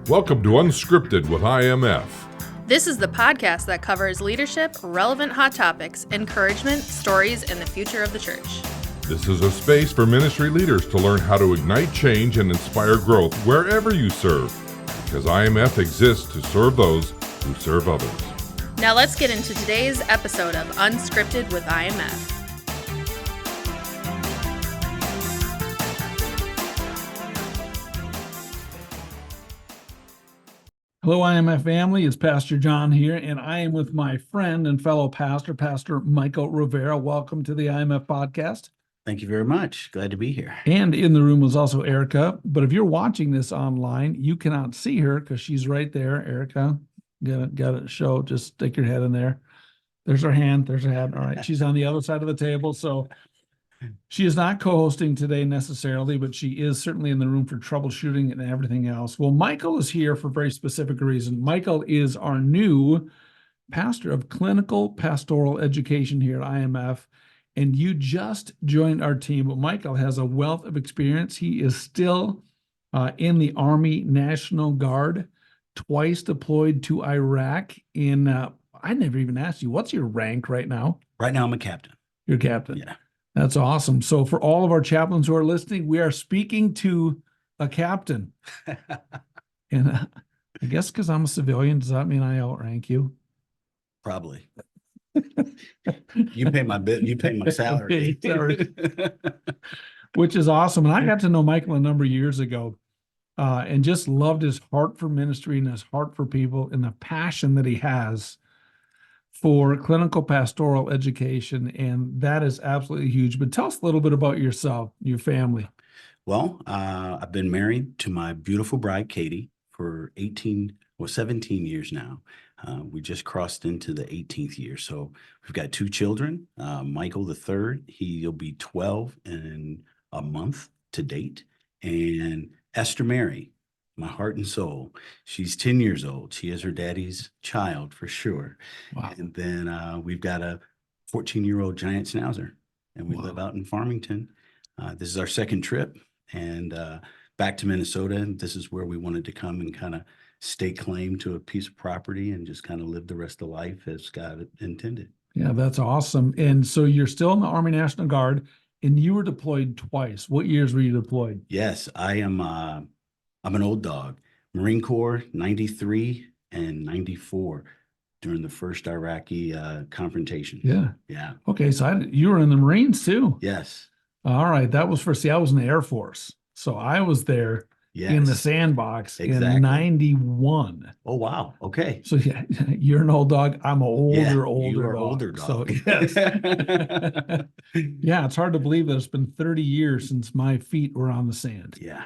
Welcome to Unscripted with IMF. This is the podcast that covers leadership, relevant hot topics, encouragement, stories, and the future of the church. This is a space for ministry leaders to learn how to ignite change and inspire growth wherever you serve, because IMF exists to serve those who serve others. Now let's get into today's episode of Unscripted with IMF. Hello, IMF family. It's Pastor John here, and I am with my friend and fellow pastor, Pastor Michael Rivera. Welcome to the IMF podcast. Thank you very much. Glad to be here. And in the room was also Erica. But if you're watching this online, you cannot see her because she's right there. Erica, got it show. Just stick your head in there. There's her hand. There's her head. All right. She's on the other side of the table. So she is not co-hosting today necessarily, but she is certainly in the room for troubleshooting and everything else. Well, Michael is here for a very specific reason. Michael is our new pastor of Clinical Pastoral Education here at IMF, and you just joined our team. But Michael has a wealth of experience. He is still in the Army National Guard, twice deployed to Iraq. I never even asked you, what's your rank right now? Right now, I'm a captain. You're captain. Yeah. That's awesome. So for all of our chaplains who are listening, we are speaking to a captain. And I guess because I'm a civilian, does that mean I outrank you? Probably. You pay my bill. You pay my salary. Which is awesome. And I got to know Michael a number of years ago and just loved his heart for ministry and his heart for people and the passion that he has for clinical pastoral education, and that is absolutely huge. But tell us a little bit about yourself, your family. Well, I've been married to my beautiful bride, Katie, for 17 years now. We just crossed into the 18th year. So we've got two children, Michael the third, he'll be 12 in a month to date, and Esther Mary, my heart and soul. She's 10 years old. She is her daddy's child for sure. Wow. And then we've got a 14-year-old giant schnauzer, and we live out in Farmington. This is our second trip, and back to Minnesota. This is where we wanted to come and kind of stake claim to a piece of property and just kind of live the rest of life as God intended. Yeah, that's awesome. And so you're still in the Army National Guard, and you were deployed twice. What years were you deployed? Yes, I'm an old dog. Marine Corps, 93 and 94 during the first Iraqi confrontation. Yeah. Yeah. Okay, so you were in the Marines too? Yes. All right, that was I was in the Air Force. So I was there in the sandbox in 91. Oh, wow. Okay. So yeah, you're an old dog. I'm an older dog. Older dog. So yes. Yeah, it's hard to believe that it's been 30 years since my feet were on the sand. Yeah.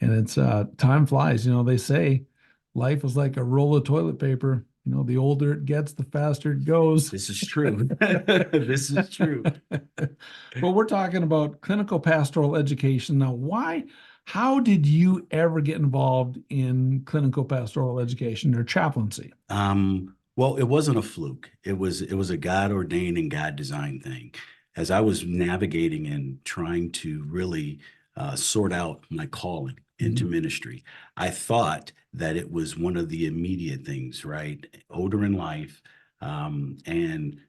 And it's time flies. They say life is like a roll of toilet paper. The older it gets, the faster it goes. This is true. This is true. Well, we're talking about clinical pastoral education. Now, how did you ever get involved in clinical pastoral education or chaplaincy? Well, it wasn't a fluke. It was a God-ordained and God-designed thing. As I was navigating and trying to really sort out my calling into ministry, I thought that it was one of the immediate things, right? Older in life, and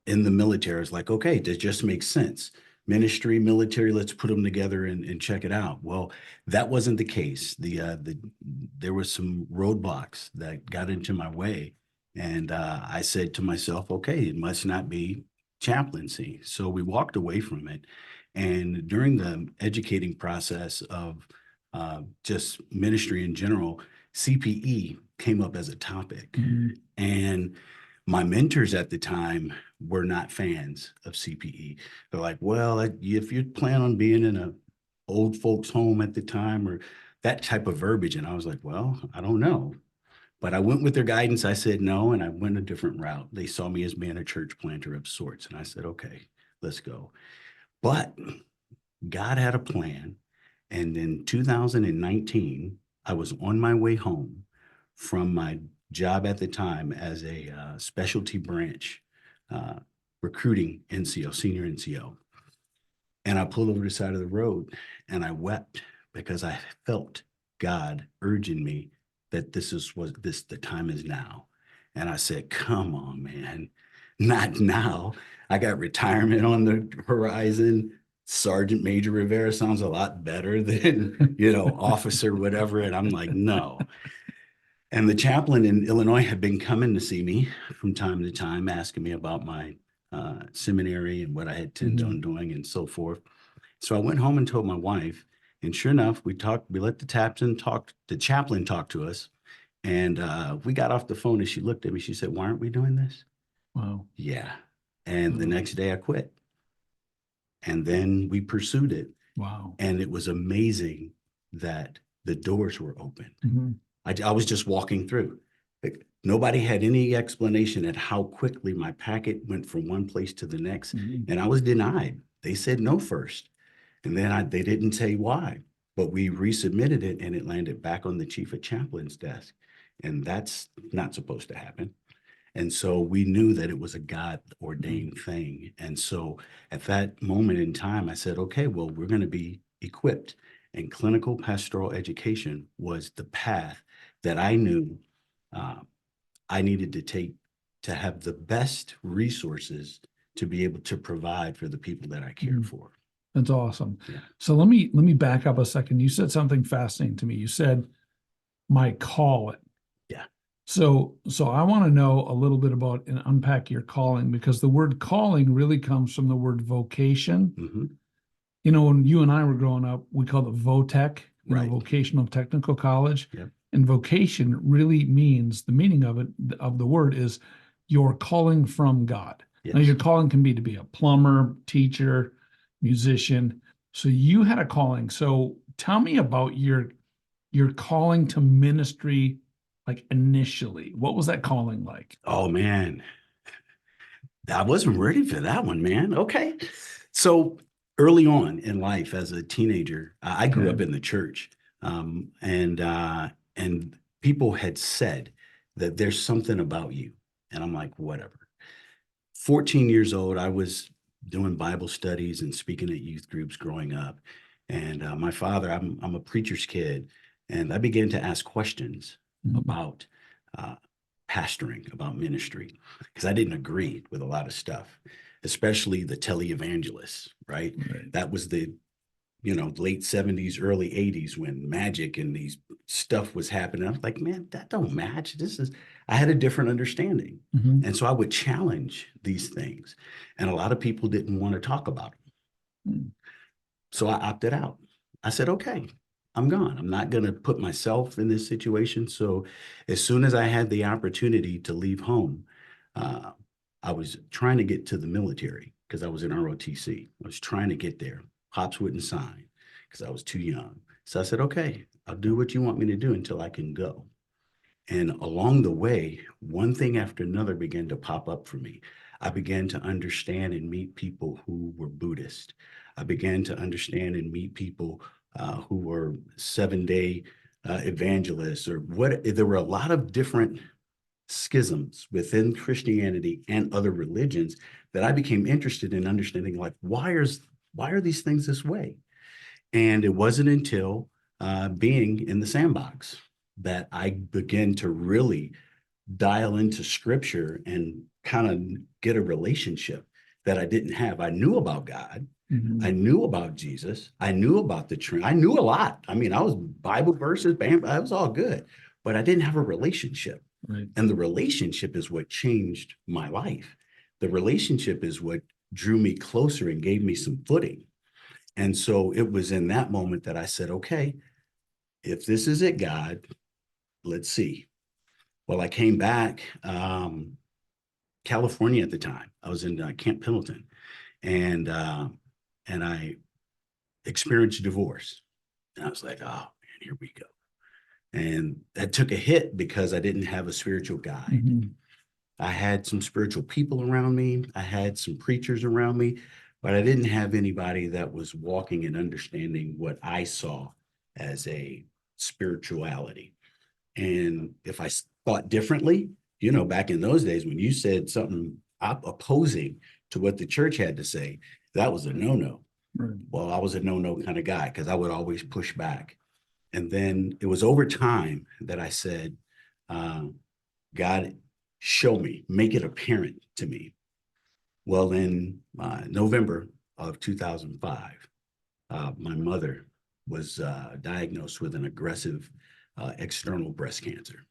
in the military, it's like, okay, that just makes sense. Ministry, military, let's put them together and check it out. Well, that wasn't the case. There were some roadblocks that got into my way, and I said to myself, okay, it must not be chaplaincy. So we walked away from it. And during the educating process of just ministry in general, CPE came up as a topic. Mm-hmm. And my mentors at the time were not fans of CPE. They're like, well, if you plan on being in an old folks home at the time or that type of verbiage. And I was like, well, I don't know. But I went with their guidance. I said no, and I went a different route. They saw me as being a church planter of sorts. And I said, okay, let's go. But God had a plan. And in 2019, I was on my way home from my job at the time as a specialty branch recruiting NCO, senior NCO. And I pulled over the side of the road and I wept because I felt God urging me that the time is now. And I said, come on, man, not now. I got retirement on the horizon. Sergeant Major Rivera sounds a lot better than, officer, whatever. And I'm like, no. And the chaplain in Illinois had been coming to see me from time to time, asking me about my seminary and what I had intended on doing and so forth. So I went home and told my wife, and sure enough, we let the chaplain talk to us. And we got off the phone and she looked at me, she said, why aren't we doing this? Wow. Yeah. And the next day I quit. And then we pursued it. Wow. And it was amazing that the doors were open. Mm-hmm. I was just walking through. Nobody had any explanation at how quickly my packet went from one place to the next. Mm-hmm. And I was denied. They said no first. And then they didn't say why. But we resubmitted it and it landed back on the chief of chaplain's desk. And that's not supposed to happen. And so we knew that it was a God ordained thing. And so at that moment in time, I said, okay, well, we're going to be equipped. And clinical pastoral education was the path that I knew I needed to take to have the best resources to be able to provide for the people that I cared for. That's awesome. Yeah. So let me back up a second. You said something fascinating to me. You said, my calling. Yeah. So I want to know a little bit about and unpack your calling, because the word calling really comes from the word vocation. Mm-hmm. When you and I were growing up, we called it VOTech, Right. vocational technical college. Yep. And vocation really means, the meaning of the word is your calling from God. Yes. Now, your calling can be to be a plumber, teacher, musician. So you had a calling. So tell me about your calling to ministry, like initially. What was that calling like? Oh, man. I wasn't ready for that one, man. Okay. So early on in life as a teenager, I grew up in the church. And people had said that there's something about you. And I'm like, whatever. 14 years old, I was doing Bible studies and speaking at youth groups growing up. And my father, I'm a preacher's kid. And I began to ask questions about pastoring, about ministry, because I didn't agree with a lot of stuff, especially the televangelists, right? That was the late 70s, early 80s when magic and these stuff was happening. I was like, man, that don't match. I had a different understanding. Mm-hmm. And so I would challenge these things. And a lot of people didn't want to talk about them. Mm. So I opted out. I said, okay, I'm gone. I'm not going to put myself in this situation. So as soon as I had the opportunity to leave home, I was trying to get to the military because I was in ROTC. I was trying to get there. Pops wouldn't sign because I was too young. So I said, okay, I'll do what you want me to do until I can go. And along the way, one thing after another began to pop up for me. I began to understand and meet people who were Buddhist. I began to understand and meet people who were 7-day evangelists or what. There were a lot of different schisms within Christianity and other religions that I became interested in understanding, like, why are these things this way? And it wasn't until being in the sandbox that I began to really dial into scripture and kind of get a relationship that I didn't have. I knew about God. Mm-hmm. I knew about Jesus. I knew about the Trinity. I knew a lot. I mean, I was Bible verses, bam, I was all good, but I didn't have a relationship. Right. And the relationship is what changed my life. The relationship is what drew me closer and gave me some footing. And so it was in that moment that I said, okay, if this is it, God, let's see. Well, I came back, California at the time. I was in Camp Pendleton, and I experienced divorce. And I was like, oh, man, here we go. And that took a hit because I didn't have a spiritual guide. Mm-hmm. I had some spiritual people around me. I had some preachers around me, but I didn't have anybody that was walking and understanding what I saw as a spirituality. And if I thought differently, back in those days when you said something opposing to what the church had to say, that was a no-no. Right. Well, I was a no-no kind of guy because I would always push back. And then it was over time that I said, God, show me, make it apparent to me. Well, in November of 2005, my mother was diagnosed with an aggressive external breast cancer.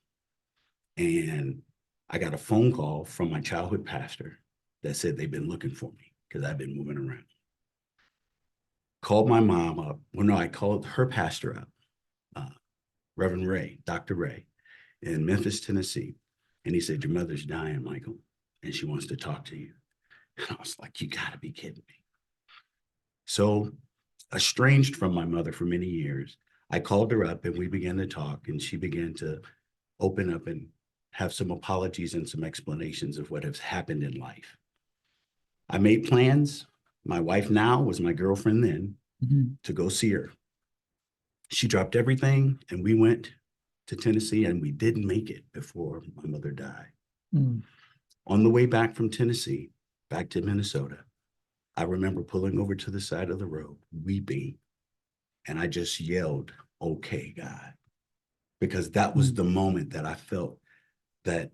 And I got a phone call from my childhood pastor that said they've been looking for me because I've been moving around. Called my mom up. Well, no, I called her pastor up, Reverend Ray, Dr. Ray, in Memphis, Tennessee. And he said, your mother's dying, Michael, and she wants to talk to you. And I was like, you gotta be kidding me. So, estranged from my mother for many years, I called her up and we began to talk, and she began to open up and have some apologies and some explanations of what has happened in life. I made plans. My wife now was my girlfriend then, to go see her. She dropped everything and we went to Tennessee, and we didn't make it before my mother died. On the way back from Tennessee, back to Minnesota, I remember pulling over to the side of the road, weeping, and I just yelled, okay, God, because that was the moment that I felt that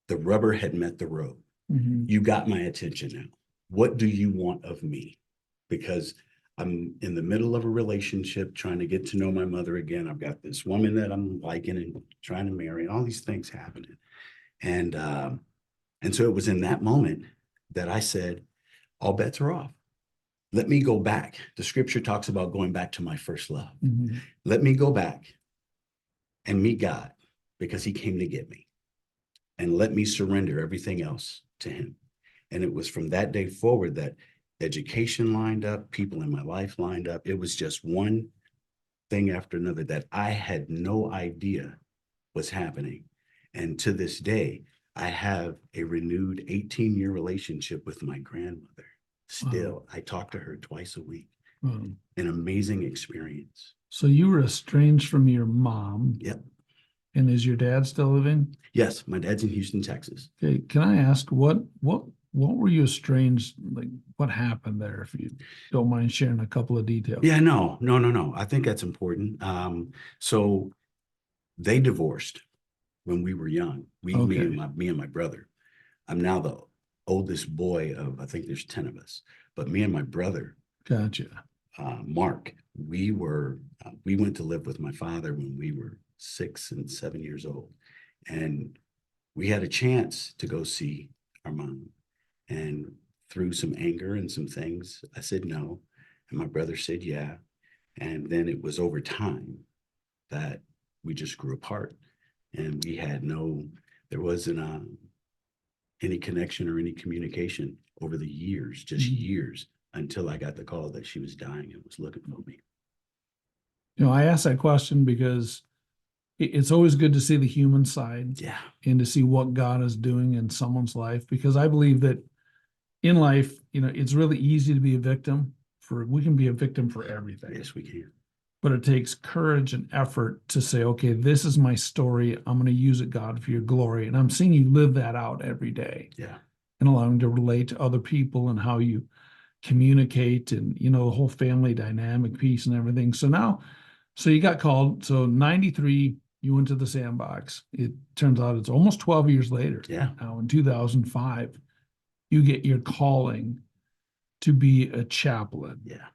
the rubber had met the road. You got my attention now. What do you want of me? Because I'm in the middle of a relationship, trying to get to know my mother again. I've got this woman that I'm liking and trying to marry, and all these things happening. And so it was in that moment that I said, all bets are off. Let me go back. The scripture talks about going back to my first love. Let me go back and meet God, because he came to get me, and let me surrender everything else to him. And it was from that day forward that education lined up, people in my life lined up. It was just one thing after another that I had no idea was happening. And to this day, I have a renewed 18-year relationship with my grandmother. Still, I talk to her twice a week. An amazing experience. So you were estranged from your mom. Yep. And is your dad still living? Yes, my dad's in Houston, Texas. Okay, can I ask what were you estranged? Like, what happened there? If you don't mind sharing a couple of details. Yeah, no. I think that's important. So they divorced when we were young. Me and my brother. I'm now the oldest boy of, I think there's 10 of us, but me and my brother, Gotcha. Mark, we went to live with my father when we were 6 and 7 years old. And we had a chance to go see our mom. And through some anger and some things, I said no. And my brother said yeah. And then it was over time that we just grew apart. And we had there wasn't any connection or any communication over the years, just years, until I got the call that she was dying and was looking for me. I asked that question because it's always good to see the human side. Yeah. And to see what God is doing in someone's life, because I believe that in life, it's really easy to be a victim. We can be a victim for everything. Yes, we can. But it takes courage and effort to say, okay, this is my story. I'm going to use it, God, for your glory. And I'm seeing you live that out every day. Yeah. And allowing to relate to other people and how you communicate and, the whole family dynamic piece and everything. So you got called. So 93, you went to the sandbox. It turns out it's almost 12 years later. Yeah. Now in 2005, you get your calling to be a chaplain. Yeah.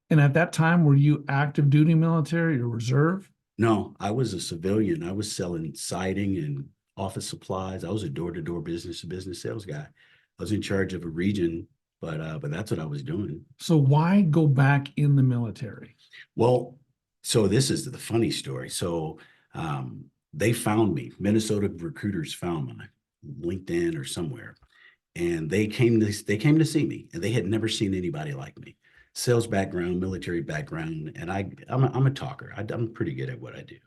And at that time, were you active duty military or reserve? No, I was a civilian. I was selling siding and office supplies. I was a door-to-door business-to-business sales guy. I was in charge of a region, but that's what I was doing. So why go back in the military? Well, so this is the funny story. So they found me. Minnesota recruiters found me, LinkedIn or somewhere, and they came to see me, and they had never seen anybody like me. Sales background, military background, and I'm a talker. I'm pretty good at what I do.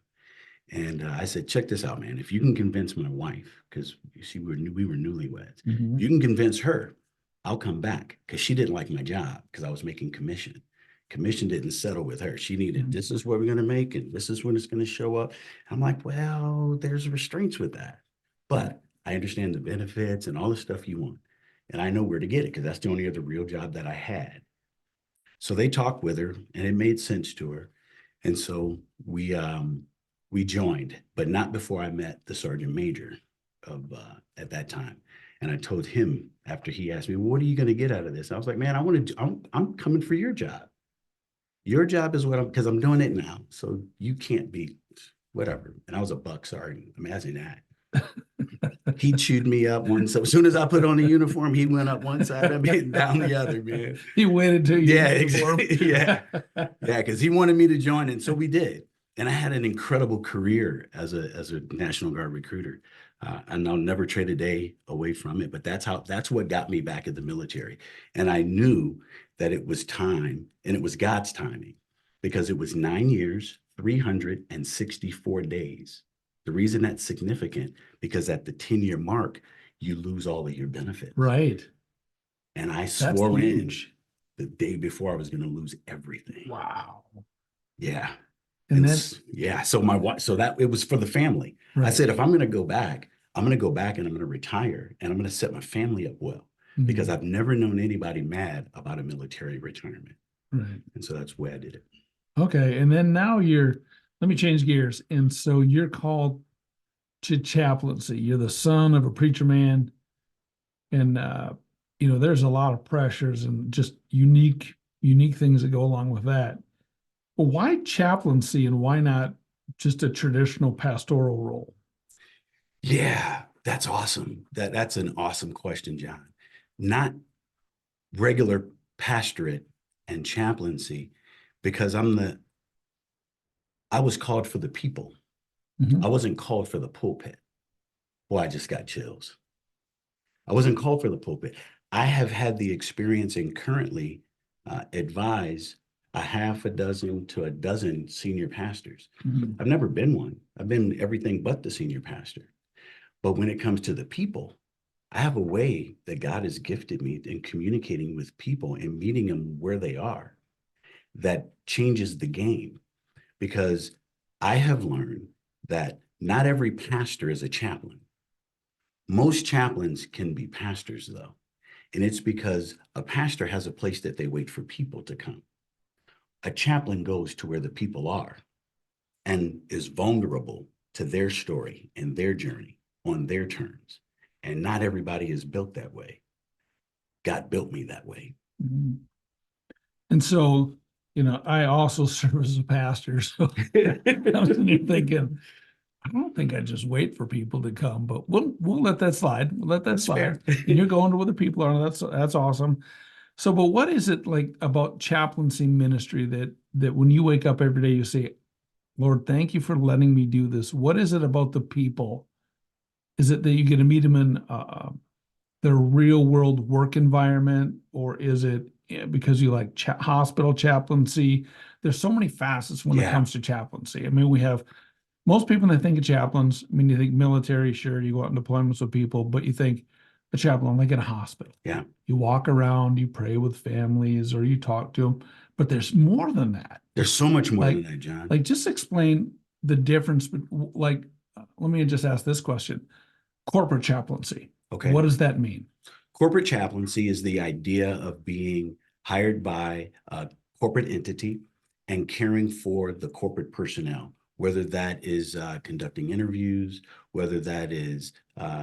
And I said, check this out, man. If you can convince my wife, because you see, we were newlyweds. If you can convince her, I'll come back, because she didn't like my job because I was making commission. Commission didn't settle with her. She needed, this is what we're going to make, and this is when it's going to show up. I'm like, well, there's restraints with that, but I understand the benefits and all the stuff you want, and I know where to get it, because that's the only other real job that I had. So they talked with her, and it made sense to her. And so we joined, but not before I met the sergeant major of at that time. And I told him after he asked me, well, what are you going to get out of this? I was like, man, I'm coming for your job. Your job is what because I'm doing it now. So you can't be whatever. And I was a buck sergeant. Imagine that. He chewed me up one. So as soon as I put on the uniform, he went up one side of me and down the other, man. He waited till you Yeah, uniform. exactly. Yeah. Yeah, because he wanted me to join. And so we did. And I had an incredible career as a National Guard recruiter. And I'll never trade a day away from it. But that's what got me back in the military. And I knew that it was time, and it was God's timing, because it was 9 years, 364 days. The reason that's significant, because at the 10-year mark, you lose all of your benefits. Right. And I That's swore in huge. the day before I was going to lose everything. Wow. Yeah. And And that's yeah. So my wife, so that it was for the family. I right. said, if I'm going to go back, I'm going to go back and I'm going to retire and I'm going to set my family up well, because I've never known anybody mad about a military retirement. right. And so that's why I did it. Okay. And then now let me change gears. And so you're called to chaplaincy. You're the son of a preacher man. And, there's a lot of pressures and just unique things that go along with that. But why chaplaincy and why not just a traditional pastoral role? Yeah, that's awesome. That's an awesome question, John. Not regular pastorate and chaplaincy, because I was called for the people. Mhm. I wasn't called for the pulpit. Boy, I just got chills. I wasn't called for the pulpit. I have had the experience and currently advise a half a dozen to a dozen senior pastors. Mhm. I've never been one. I've been everything but the senior pastor. But when it comes to the people, I have a way that God has gifted me in communicating with people and meeting them where they are that changes the game. Because I have learned that not every pastor is a chaplain. Most chaplains can be pastors, though. And it's because a pastor has a place that they wait for people to come. A chaplain goes to where the people are and is vulnerable to their story and their journey on their terms. And not everybody is built that way. God built me that way. Mhm. And so, I also serve as a pastor. So I'm sitting here thinking, I don't think I just wait for people to come, but we'll let that slide. We'll let that That's slide. fair. And you're going to where the people are. That's awesome. So, but what is it like about chaplaincy ministry that when you wake up every day, you say, Lord, thank you for letting me do this. What is it about the people? Is it that you get to meet them in their real world work environment, or is it because you like hospital chaplaincy? There's so many facets when it Yeah. comes to chaplaincy. I mean, we have most people that think of chaplains. I mean, you think military, sure, you go out on deployments with people, but you think a chaplain like in a hospital. Yeah. You walk around, you pray with families, or you talk to them. But there's more than that. There's so much more Like- than that, John. Like, just explain the difference. Like, let me just ask this question: corporate chaplaincy. Okay. What does that mean? Corporate chaplaincy is the idea of being hired by a corporate entity and caring for the corporate personnel, whether that is conducting interviews, whether that is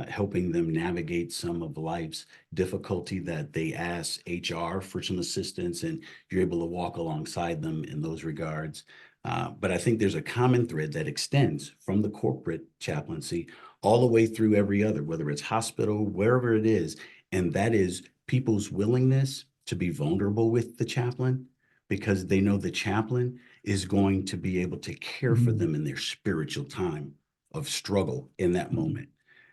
helping them navigate some of life's difficulty that they ask HR for some assistance, and you're able to walk alongside them in those regards. But I think there's a common thread that extends from the corporate chaplaincy all the way through every other, whether it's hospital, wherever it is. And that is people's willingness to be vulnerable with the chaplain, because they know the chaplain is going to be able to care for them in their spiritual time of struggle in that moment.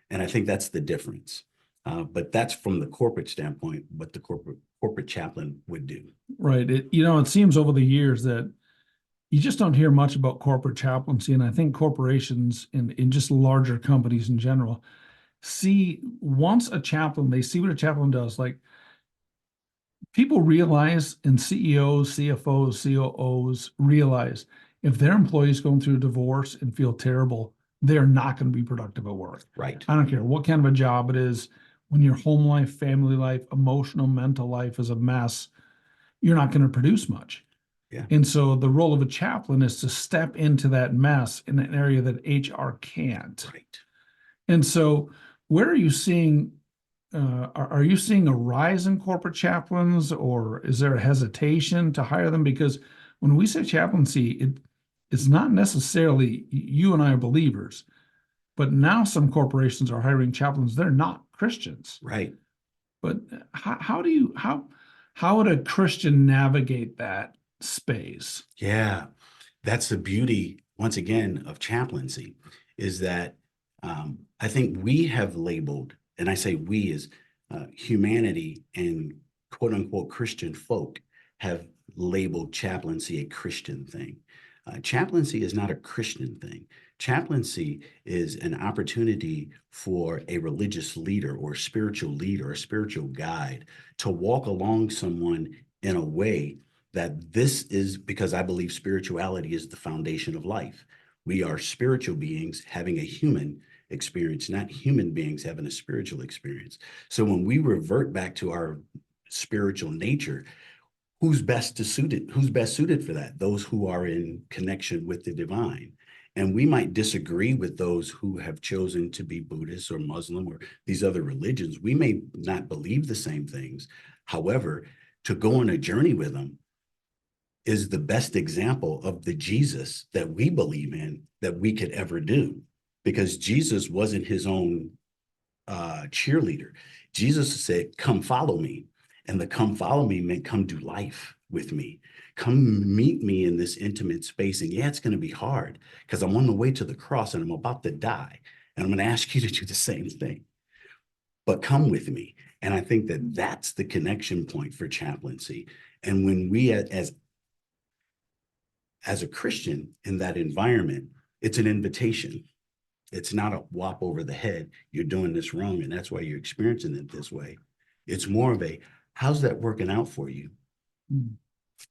And I think that's the difference. But that's from the corporate standpoint, what the corporate chaplain would do. Right. It seems over the years that you just don't hear much about corporate chaplaincy. And I think corporations and just larger companies in general see once a chaplain, they see what a chaplain does. Like, people realize, and CEOs, CFOs, COOs realize if their employees going through a divorce and feel terrible, they're not going to be productive at work. Right. I don't care what kind of a job it is. When your home life, family life, emotional, mental life is a mess, you're not going to produce much. Yeah. And so the role of a chaplain is to step into that mess in an area that HR can't. Right. And so where are you seeing, are you seeing a rise in corporate chaplains, or is there a hesitation to hire them? Because when we say chaplaincy, it's not necessarily, you and I are believers, but now some corporations are hiring chaplains. They're not Christians. Right. But how would a Christian navigate that space? Yeah. That's the beauty, once again, of chaplaincy, is that I think we have labeled, and I say we as humanity and quote unquote Christian folk have labeled chaplaincy a Christian thing. Chaplaincy is not a Christian thing. Chaplaincy is an opportunity for a religious leader or a spiritual guide to walk along someone in a way that this is, because I believe spirituality is the foundation of life. We are spiritual beings having a human experience, not human beings having a spiritual experience. So when we revert back to our spiritual nature, who's best suited for that? Those who are in connection with the divine. And we might disagree with those who have chosen to be Buddhist or Muslim or these other religions. We may not believe the same things. However, to go on a journey with them is the best example of the Jesus that we believe in that we could ever do, because Jesus wasn't his own cheerleader. Jesus said, come follow me. And the come follow me meant come do life with me. Come meet me in this intimate space. And yeah, it's going to be hard because I'm on the way to the cross and I'm about to die. And I'm going to ask you to do the same thing. But come with me. And I think that that's the connection point for chaplaincy. And when we as a Christian in that environment, it's an invitation. It's not a whop over the head. You're doing this wrong, and that's why you're experiencing it this way. It's more of a, how's that working out for you? Mm.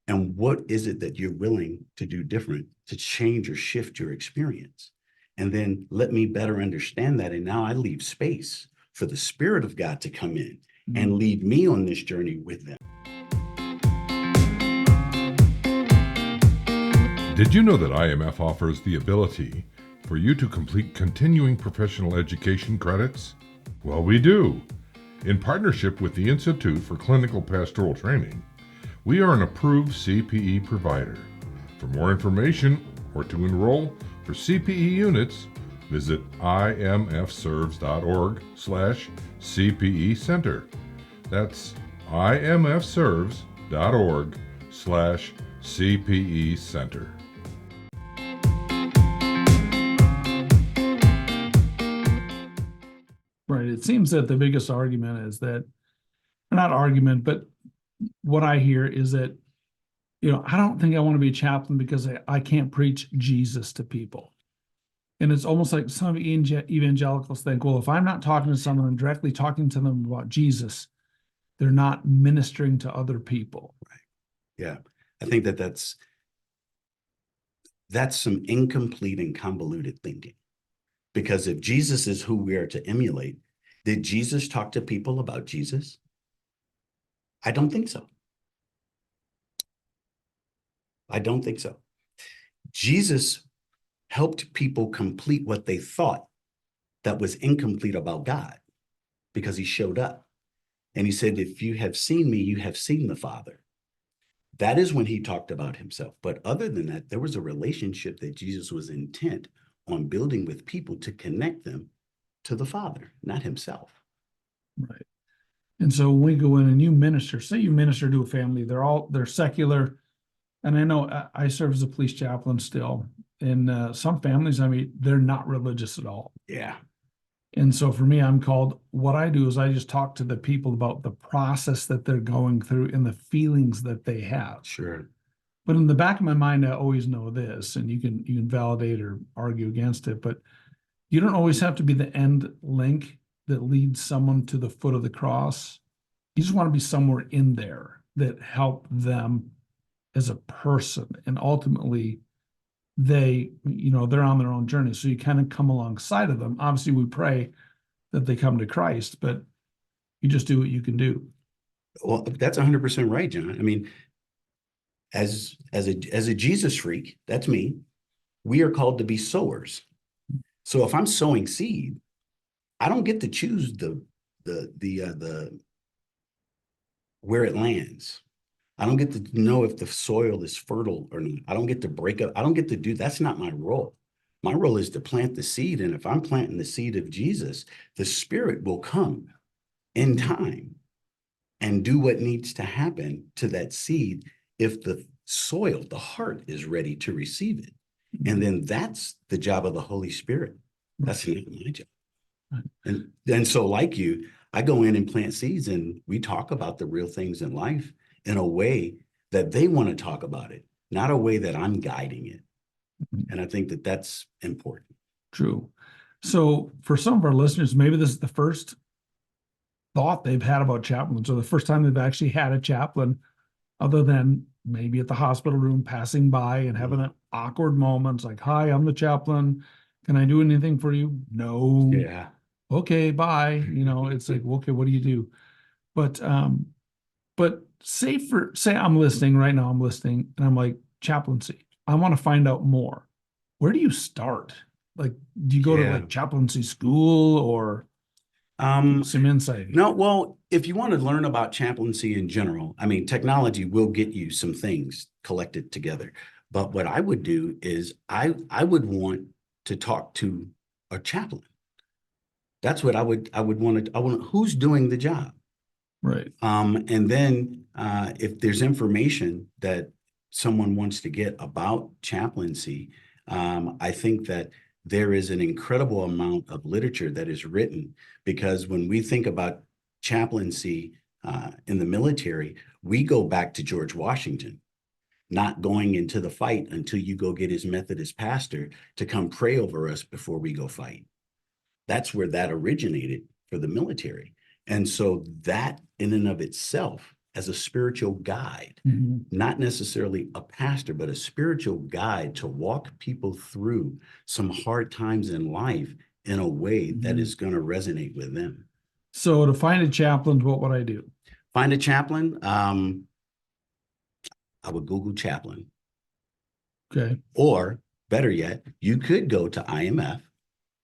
And what is it that you're willing to do different to change or shift your experience? And then let me better understand that. And now I leave space for the Spirit of God to come in and lead me on this journey with them. Did you know that IMF offers the ability for you to complete continuing professional education credits? Well, we do. In partnership with the Institute for Clinical Pastoral Training, we are an approved CPE provider. For more information or to enroll for CPE units, visit imfserves.org/CPE Center. That's imfserves.org/CPE Center. Right. It seems that the biggest argument is that, not argument, but what I hear is that, I don't think I want to be a chaplain because I can't preach Jesus to people. And it's almost like some evangelicals think, well, if I'm not talking to someone and directly talking to them about Jesus, they're not ministering to other people. Right. Yeah. I think that's some incomplete and convoluted thinking. Because if Jesus is who we are to emulate, did Jesus talk to people about Jesus? I don't think so. I don't think so. Jesus helped people complete what they thought that was incomplete about God, because he showed up. And he said, if you have seen me, you have seen the Father. That is when he talked about himself. But other than that, there was a relationship that Jesus was intent on building with people to connect them to the Father, not himself. Right. And so when we go in and you minister, say you minister to a family, they're secular. And I know I serve as a police chaplain still. In some families, they're not religious at all. Yeah. And so for me, what I do is I just talk to the people about the process that they're going through and the feelings that they have. Sure. But in the back of my mind, I always know this, and you can validate or argue against it, but you don't always have to be the end link that leads someone to the foot of the cross. You just want to be somewhere in there that help them as a person. And ultimately, they're on their own journey. So you kind of come alongside of them. Obviously, we pray that they come to Christ, but you just do what you can do. Well, that's 100% right, John. as a Jesus freak, that's me, we are called to be sowers. So if I'm sowing seed, I don't get to choose the where it lands. I don't get to know if the soil is fertile or not. I don't get to break up. I don't get to do, that's not my role. My role is to plant the seed. And if I'm planting the seed of Jesus, the Spirit will come in time and do what needs to happen to that seed if the soil, the heart, is ready to receive it. And then that's the job of the Holy Spirit. That's not my job. And so, like you, I go in and plant seeds, and we talk about the real things in life in a way that they want to talk about it, not a way that I'm guiding it. And I think that that's important. True. So for some of our listeners, maybe this is the first thought they've had about chaplains, or the first time they've actually had a chaplain, other than maybe at the hospital room passing by and having that awkward moments like, hi, I'm the chaplain. Can I do anything for you? No. Yeah. Okay, bye. It's like, okay, what do you do? But say I'm listening right now, and I'm like, chaplaincy, I want to find out more. Where do you start? Like, do you go to like chaplaincy school, or some insight? No, well, if you want to learn about chaplaincy in general, I mean, technology will get you some things collected together. But what I would do is I would want to talk to a chaplain. That's what I would want to, who's doing the job. Right. And then if there's information that someone wants to get about chaplaincy, I think that there is an incredible amount of literature that is written, because when we think about chaplaincy in the military, we go back to George Washington, not going into the fight until you go get his Methodist pastor to come pray over us before we go fight. That's where that originated for the military. And so that in and of itself, as a spiritual guide, not necessarily a pastor, but a spiritual guide to walk people through some hard times in life in a way that is going to resonate with them. So to find a chaplain, what would I do? Find a chaplain. I would Google chaplain. Okay. Or better yet, you could go to IMF.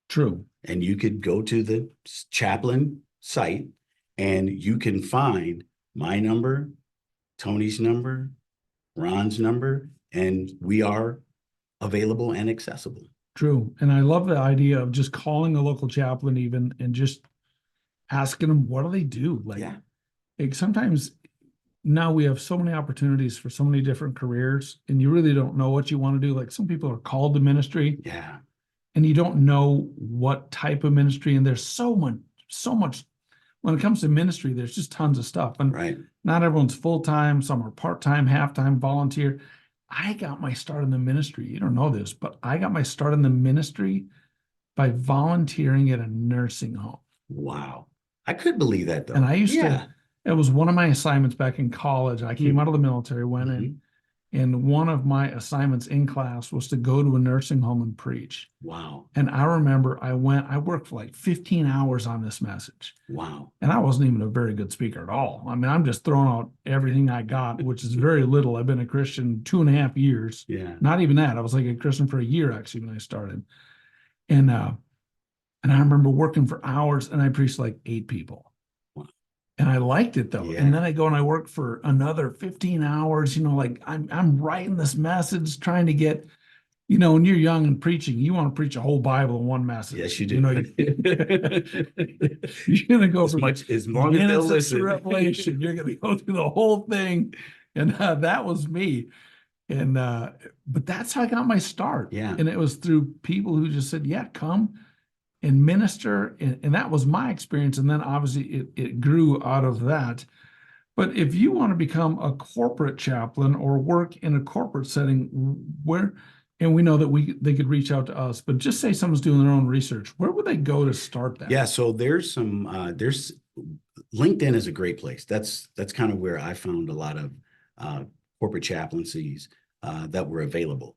True. And you could go to the chaplain site, and you can find my number, Tony's number, Ron's number, and we are available and accessible. True. And I love the idea of just calling a local chaplain even and just asking them, what do they do? Like sometimes now we have so many opportunities for so many different careers, and you really don't know what you want to do. Like some people are called to ministry. Yeah. And you don't know what type of ministry. And there's so much when it comes to ministry, there's just tons of stuff. And not everyone's full-time. Some are part-time, half-time, volunteer. I got my start in the ministry. You don't know this, but I got my start in the ministry by volunteering at a nursing home. Wow. I could believe that though. And I used to, it was one of my assignments back in college. I came out of the military, went in, and one of my assignments in class was to go to a nursing home and preach. Wow. And I remember I worked for like 15 hours on this message. Wow. And I wasn't even a very good speaker at all. I mean, I'm just throwing out everything I got, which is very little. I've been a Christian 2.5 years. Yeah. Not even that. I was like a Christian for a year actually when I started. And I remember working for hours, and I preached like 8 people. And I liked it though. Yeah. And then I go and I work for another 15 hours, like I'm writing this message, trying to get, when you're young and preaching, you want to preach a whole Bible in one message. Yes, you do. You're going to go from as long as they'll listen. Revelation. You're going to go through the whole thing. And that was me. And, but that's how I got my start. Yeah. And it was through people who just said, yeah, come and minister. And that was my experience. And then obviously it grew out of that. But if you want to become a corporate chaplain or work in a corporate setting and we know that they could reach out to us, but just say someone's doing their own research, where would they go to start that? Yeah. So there's there's LinkedIn is a great place. That's kind of where I found a lot of corporate chaplaincies that were available.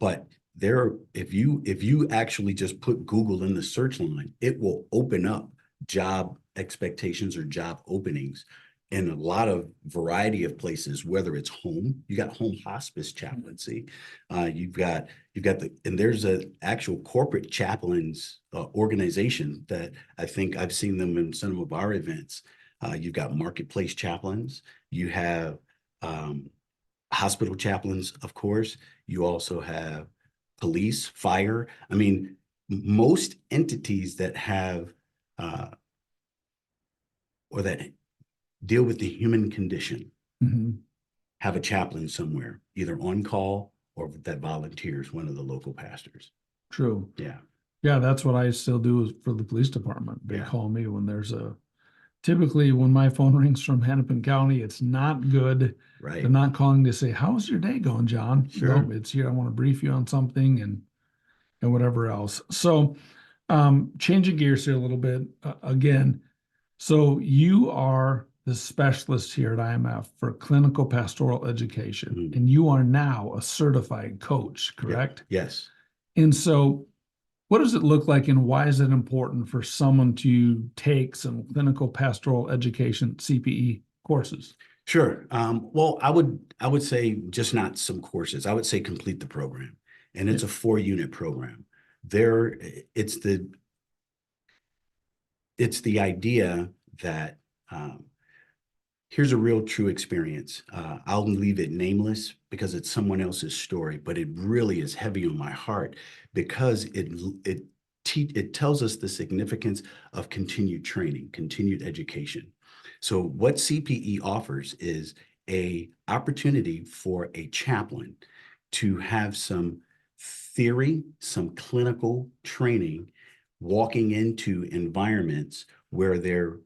But if you actually just put Google in the search line, it will open up job expectations or job openings in a lot of variety of places, whether it's home, you got home hospice chaplaincy, you've got and there's a actual corporate chaplains organization that I think I've seen them in some of our events. You've got marketplace chaplains, you have hospital chaplains, of course. You also have police, fire. I mean, most entities that have or that deal with the human condition have a chaplain somewhere, either on call or that volunteers, one of the local pastors. True. Yeah. Yeah, that's what I still do for the police department. They Yeah. call me when there's typically when my phone rings from Hennepin County, it's not good. Right. They're not calling to say, how's your day going, John? Sure. No, it's here. I want to brief you on something and whatever else. So changing gears here a little bit again. So you are the specialist here at IMF for clinical pastoral education, and you are now a certified coach, correct? Yeah. Yes. And so what does it look like, and why is it important for someone to take some clinical pastoral education CPE courses? Sure. Well, I would say just not some courses. I would say complete the program, and it's a 4-unit program. It's the idea that here's a real true experience. I'll leave it nameless because it's someone else's story, but it really is heavy on my heart because it tells us the significance of continued training, continued education. So what CPE offers is a opportunity for a chaplain to have some theory, some clinical training, walking into environments where they're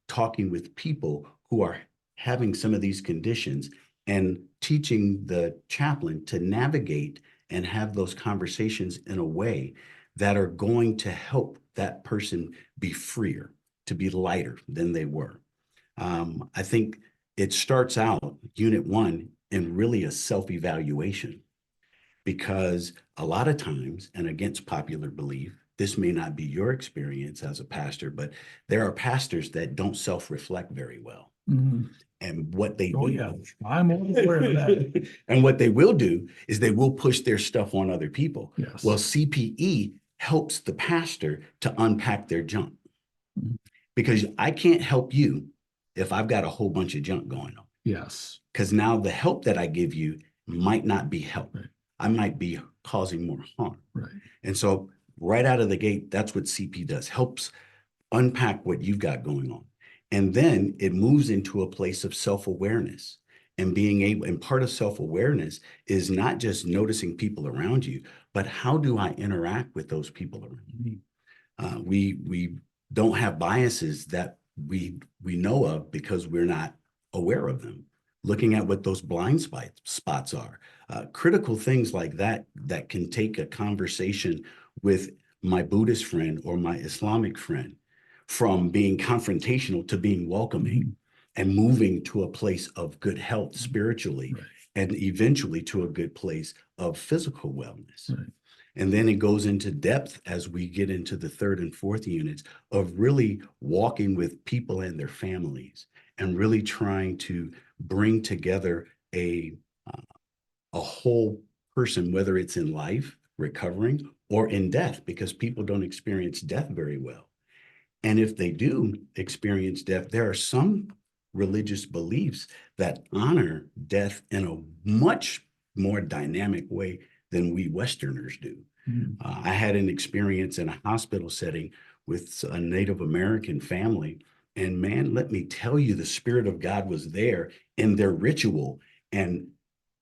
talking with people who are having some of these conditions and teaching the chaplain to navigate and have those conversations in a way that are going to help that person be freer, to be lighter than they were. I think it starts out, Unit 1, in really a self-evaluation, because a lot of times, and against popular belief, this may not be your experience as a pastor, but there are pastors that don't self-reflect very well. And what they do, yeah, I'm aware of that. and what they will do is they will push their stuff on other people. Yes. Well, CPE helps the pastor to unpack their junk, because I can't help you if I've got a whole bunch of junk going on. Yes. Because now the help that I give you might not be help. Right. I might be causing more harm. Right. And so right out of the gate, that's what CP does, helps unpack what you've got going on. And then it moves into a place of self-awareness and being able, and part of self-awareness is not just noticing people around you, but how do I interact with those people around me? We don't have biases that we know of because we're not aware of them. Looking at what those blind spots are, critical things like that can take a conversation with my Buddhist friend or my Islamic friend from being confrontational to being welcoming and moving to a place of good health spiritually, and eventually to a good place of physical wellness. And then it goes into depth as we get into the 3rd and 4th units of really walking with people and their families and really trying to bring together a whole person, whether it's in life, recovering, or in death, because people don't experience death very well. And if they do experience death, there are some religious beliefs that honor death in a much more dynamic way than we Westerners do. I had an experience in a hospital setting with a Native American family, and man, let me tell you, the Spirit of God was there in their ritual. And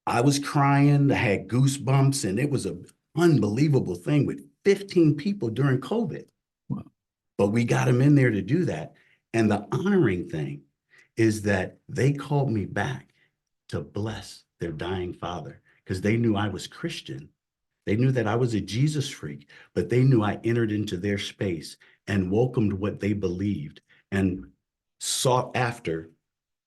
I was crying, I had goosebumps, and it was an unbelievable thing with 15 people during COVID. Wow. But we got them in there to do that. And the honoring thing is that they called me back to bless their dying father because they knew I was Christian. They knew that I was a Jesus freak, but they knew I entered into their space and welcomed what they believed and sought after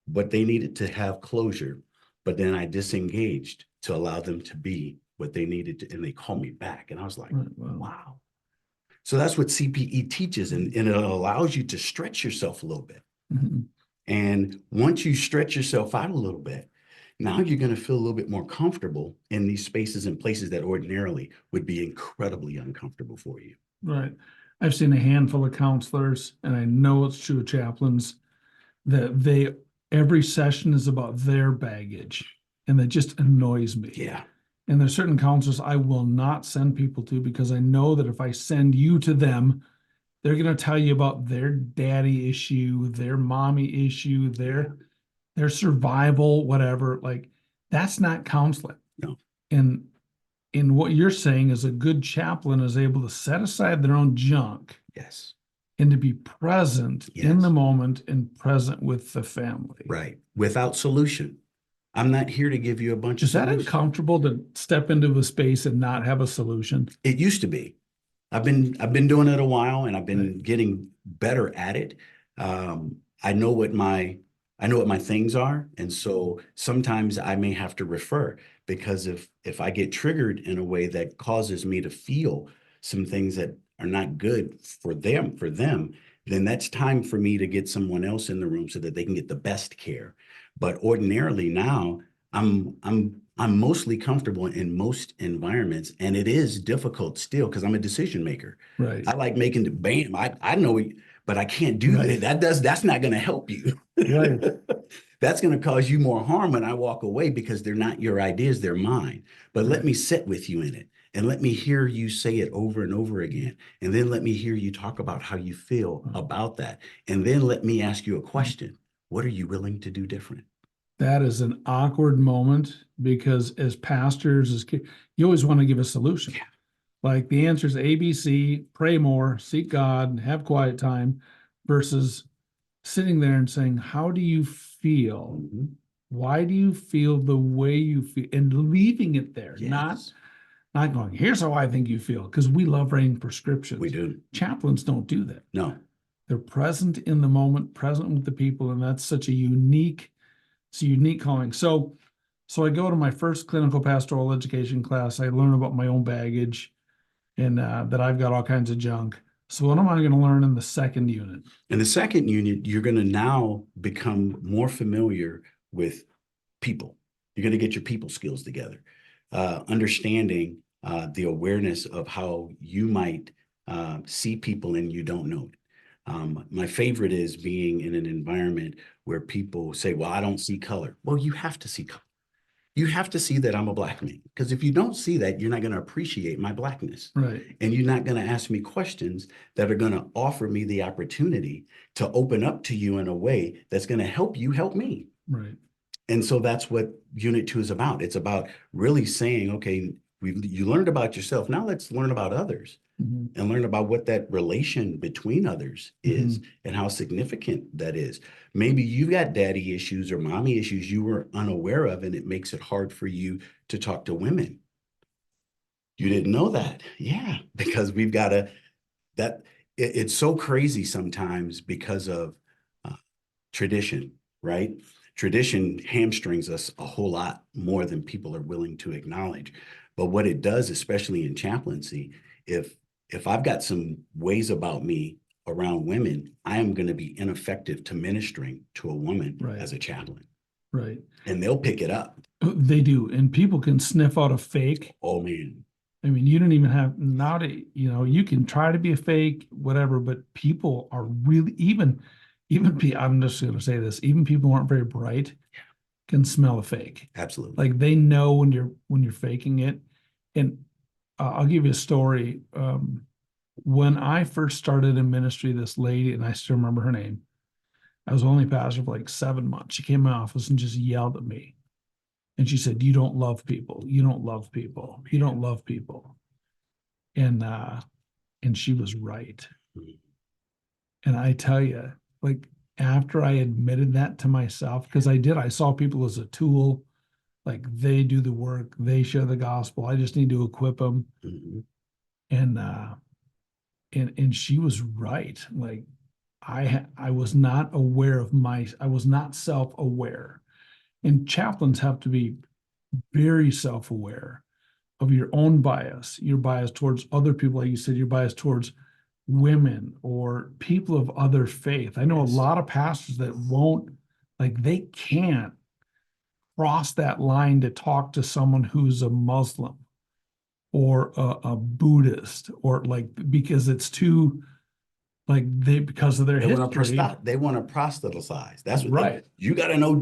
what they needed to have closure. But then I disengaged to allow them to be what they needed to, and they called me back. And I was like, wow. So that's what CPE teaches, and it allows you to stretch yourself a little bit. And once you stretch yourself out a little bit, now you're going to feel a little bit more comfortable in these spaces and places that ordinarily would be incredibly uncomfortable for you. Right. I've seen a handful of counselors, and I know it's true of chaplains, that every session is about their baggage, and that just annoys me. Yeah. And there's certain counselors I will not send people to because I know that if I send you to them, they're going to tell you about their daddy issue, their mommy issue, their survival, whatever. Like, that's not counseling. No. And what you're saying is a good chaplain is able to set aside their own junk Yes. and to be present in Yes. the moment and present with the family. Right. Without solution. I'm not here to give you a bunch of Is that solutions. uncomfortable to step into a space and not have a solution? It used to be. I've been doing it a while, and I've been getting better at it. I know what my things are, and so sometimes I may have to refer, because if I get triggered in a way that causes me to feel some things that are not good for them, then that's time for me to get someone else in the room so that they can get the best care. But ordinarily now, I'm mostly comfortable in most environments, and it is difficult still because I'm a decision maker. Right. I like making the bam. I know, but I can't do Right. that. That's not going to help you. Right. That's going to cause you more harm when I walk away, because they're not your ideas, they're mine. But let me sit with you in it, and let me hear you say it over and over again. And then let me hear you talk about how you feel about that. And then let me ask you a question. What are you willing to do different? That is an awkward moment, because as pastors, you always want to give a solution. Yeah. Like, the answer is ABC, pray more, seek God, have quiet time, versus sitting there and saying, how do you feel? Mhm. Why do you feel the way you feel? And leaving it there, Yes. not going, here's how I think you feel, because we love writing prescriptions. We do. Chaplains don't do that. No. They're present in the moment, present with the people, and that's such a unique calling. So I go to my first clinical pastoral education class. I learn about my own baggage, and that I've got all kinds of junk. So what am I going to learn in the second unit? In the second unit, you're going to now become more familiar with people. You're going to get your people skills together, understanding the awareness of how you might see people and you don't know it. My favorite is being in an environment where people say, well, I don't see color. Well, you have to see color. You have to see that I'm a Black man, because if you don't see that, you're not going to appreciate my Blackness. Right. And you're not going to ask me questions that are going to offer me the opportunity to open up to you in a way that's going to help you help me. Right. And so that's what Unit 2 is about. It's about really saying, okay, you learned about yourself. Now let's learn about others. Mm-hmm. And learn about what that relation between others is, and how significant that is. Maybe you've got daddy issues or mommy issues you were unaware of, and it makes it hard for you to talk to women. You didn't know that. Yeah, because we've got it's so crazy sometimes because of tradition, right? Tradition hamstrings us a whole lot more than people are willing to acknowledge. But what it does, especially in chaplaincy, if I've got some ways about me around women, I am going to be ineffective to ministering to a woman as a chaplain. Right. And they'll pick it up. They do. And people can sniff out a fake. Oh, man. I mean, you don't even have now to, you can try to be a fake, whatever, but people are really, even I'm just going to say this, even people who aren't very bright can smell a fake. Absolutely. Like, they know when you're faking it. And I'll give you a story. When I first started in ministry, this lady, and I still remember her name, I was only pastor for like 7 months. She came in my office and just yelled at me. And she said, you don't love people. You don't love people. You don't love people. And she was right. And I tell you, like, after I admitted that to myself, because I saw people as a tool, like, they do the work, they share the gospel. I just need to equip them. Mhm. And she was right. Like, I was not aware of I was not self-aware. And chaplains have to be very self-aware of your own bias, your bias towards other people. Like you said, your bias towards women or people of other faith. I know Yes. a lot of pastors that won't, like, they can't cross that line to talk to someone who's a Muslim or a Buddhist, or like, because it's too, like, because of their history. They want to proselytize. That's what Right. you got to know.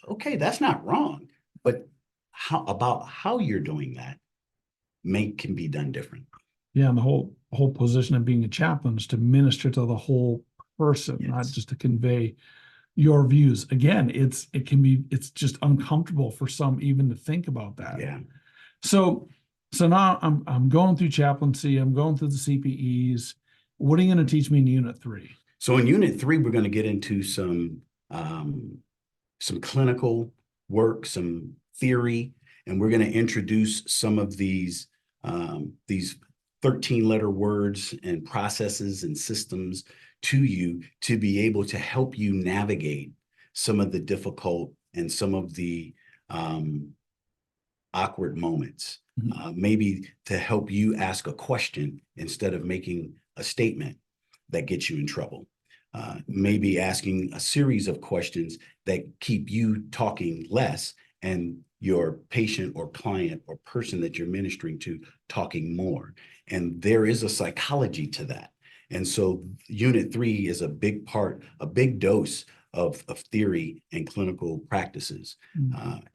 Okay, that's not wrong, but how you're doing that can be done different. Yeah, and the whole position of being a chaplain is to minister to the whole person, not Yes. just to convey your views. Again, it's just uncomfortable for some even to think about that. Yeah. So now I'm going through chaplaincy, I'm going through the CPEs. What are you going to teach me in Unit 3? So in Unit 3, we're going to get into some clinical work, some theory, and we're going to introduce some of these 13-letter words and processes and systems to you to be able to help you navigate some of the difficult and some of the awkward moments. Maybe to help you ask a question instead of making a statement that gets you in trouble. Maybe asking a series of questions that keep you talking less and your patient or client or person that you're ministering to talking more. And there is a psychology to that. And so Unit 3 is a big part, a big dose of theory and clinical practices.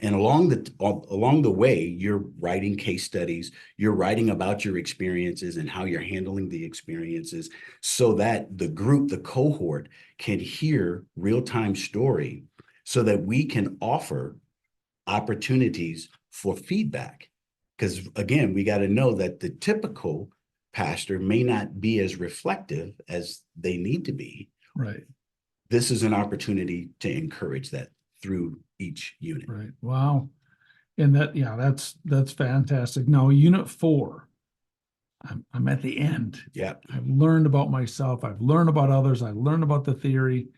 And along the way, you're writing case studies, you're writing about your experiences and how you're handling the experiences so that the group, the cohort, can hear real-time story so that we can offer opportunities for feedback. Because again, we got to know that the typical pastor may not be as reflective as they need to be. Right. This is an opportunity to encourage that through each unit. Right. Wow. And that's fantastic. Now, Unit 4, I'm at the end. Yeah. I've learned about myself. I've learned about others. I've learned about the theory.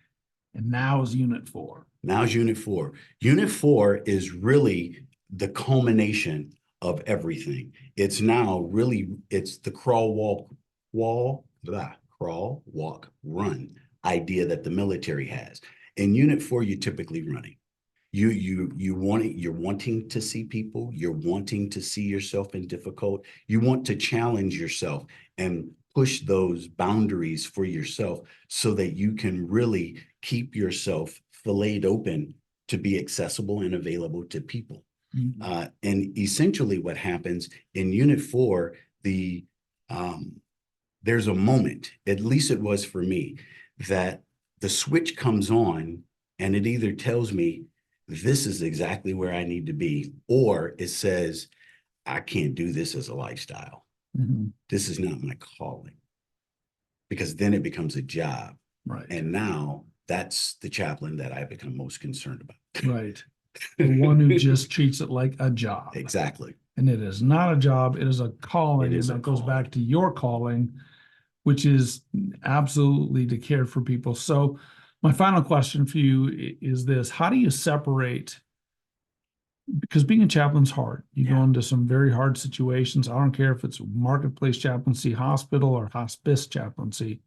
And now is Unit 4. Now's Unit 4. Unit 4 is really the culmination of everything. It's now really, it's the crawl, walk, run idea that the military has. In Unit 4, you're typically running. You're wanting to see people, you're wanting to see yourself in difficult, you want to challenge yourself and push those boundaries for yourself so that you can really keep yourself filleted open to be accessible and available to people. And essentially what happens in Unit 4, there's a moment, at least it was for me, that the switch comes on and it either tells me this is exactly where I need to be, or it says, I can't do this as a lifestyle. This is not my calling. Because then it becomes a job. Right. And now that's the chaplain that I become most concerned about. Right. The one who just treats it like a job. Exactly. And it is not a job, it is a calling. It is and that a goes back to your calling, which is absolutely to care for people. So my final question for you is this: how do you separate? Because being a chaplain's hard. You go into some very hard situations. I don't care if it's marketplace chaplaincy, hospital, or hospice chaplaincy.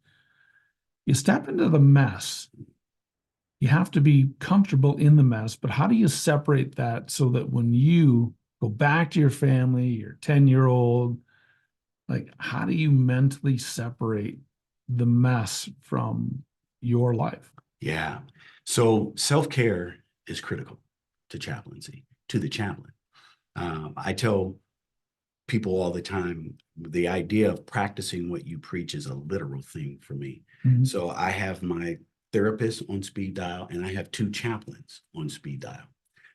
You step into the mess. You have to be comfortable in the mess, but how do you separate that so that when you go back to your family, your 10-year-old, like, how do you mentally separate the mess from your life? Yeah. So self-care is critical to chaplaincy, to the chaplain. I tell people all the time, the idea of practicing what you preach is a literal thing for me. So I have my therapist on speed dial and I have 2 chaplains on speed dial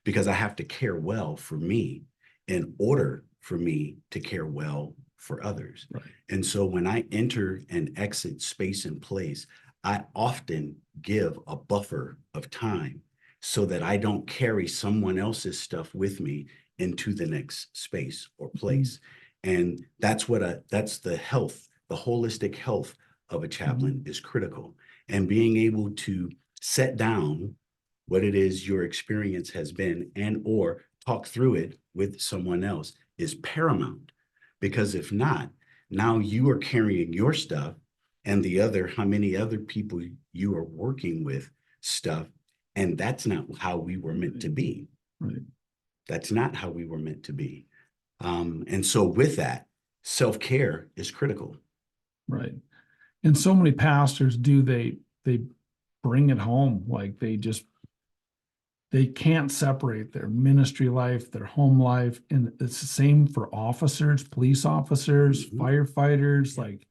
because I have to care well for me in order for me to care well for others. Right. And so when I enter and exit space and place, I often give a buffer of time so that I don't carry someone else's stuff with me into the next space or place. And that's the health, the holistic health of a chaplain is critical. And being able to set down what it is your experience has been and or talk through it with someone else is paramount. Because if not, now you are carrying your stuff and the other, how many other people you are working with stuff. And that's not how we were meant to be. Right. That's not how we were meant to be. And so with that, self-care is critical. Right. And so many pastors they bring it home. Like they can't separate their ministry life, their home life. And it's the same for officers, police officers, firefighters. Like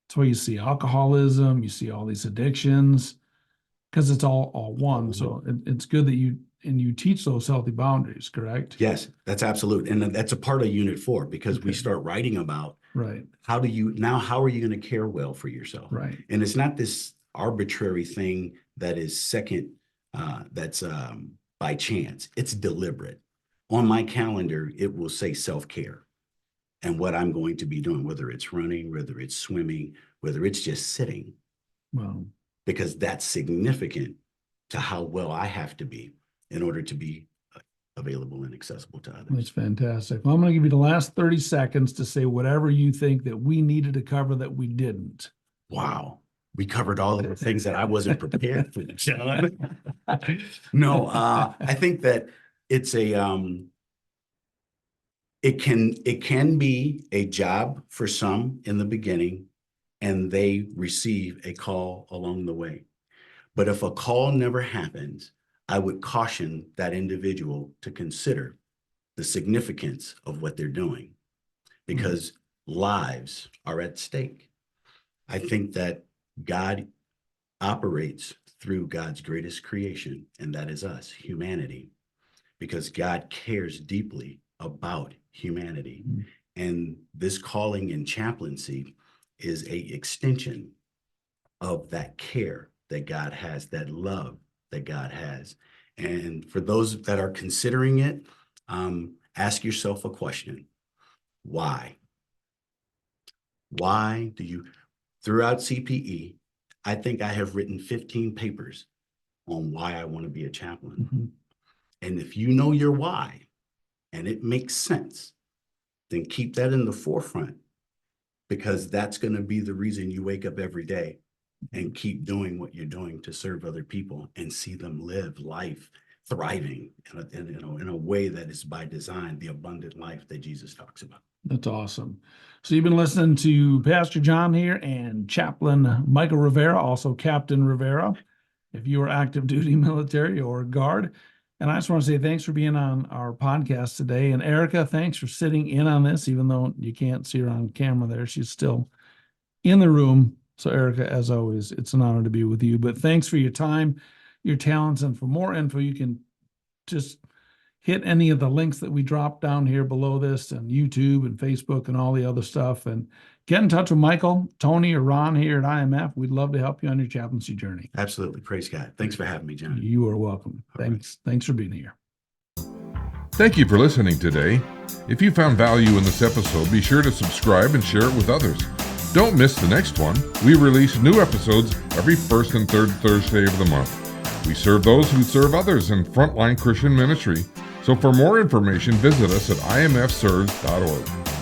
that's why you see alcoholism, you see all these addictions, because it's all one. So it's good that you teach those healthy boundaries, correct? Yes, that's absolute. And that's a part of Unit 4, because we start writing about Right. how are you going to care well for yourself? Right. And it's not this arbitrary thing that is that's by chance. It's deliberate. On my calendar, it will say self-care and what I'm going to be doing, whether it's running, whether it's swimming, whether it's just sitting. Wow. Because that's significant to how well I have to be in order to be available and accessible to others. That's fantastic. Well, I'm going to give you the last 30 seconds to say whatever you think that we needed to cover that we didn't. Wow. We covered all of the things that I wasn't prepared for, John. No, I think that it's it can be a job for some in the beginning, and they receive a call along the way. But if a call never happens, I would caution that individual to consider the significance of what they're doing, because lives are at stake. I think that God operates through God's greatest creation, and that is us, humanity, because God cares deeply about humanity. And this calling in chaplaincy is an extension of that care that God has, that love that God has. And for those that are considering it, ask yourself a question. Why? Why do you, throughout CPE, I think I have written 15 papers on why I want to be a chaplain. And if you know your why and it makes sense, then keep that in the forefront, because that's going to be the reason you wake up every day and keep doing what you're doing to serve other people and see them live life thriving in a way that is by design, the abundant life that Jesus talks about. That's awesome. So you've been listening to Pastor John here and Chaplain Michael Rivera, also Captain Rivera, if you are active duty military or guard. And I just want to say thanks for being on our podcast today. And Erica, thanks for sitting in on this, even though you can't see her on camera there. She's still in the room. So Erica, as always, it's an honor to be with you. But thanks for your time, your talents. And for more info, you can just hit any of the links that we drop down here below this, and YouTube and Facebook and all the other stuff. And get in touch with Michael, Tony, or Ron here at IMF. We'd love to help you on your chaplaincy journey. Absolutely. Praise God. Thanks for having me, John. You are welcome. Thanks for being here. Thank you for listening today. If you found value in this episode, be sure to subscribe and share it with others. Don't miss the next one. We release new episodes every first and third Thursday of the month. We serve those who serve others in Frontline Christian Ministry. So for more information, visit us at imfserves.org.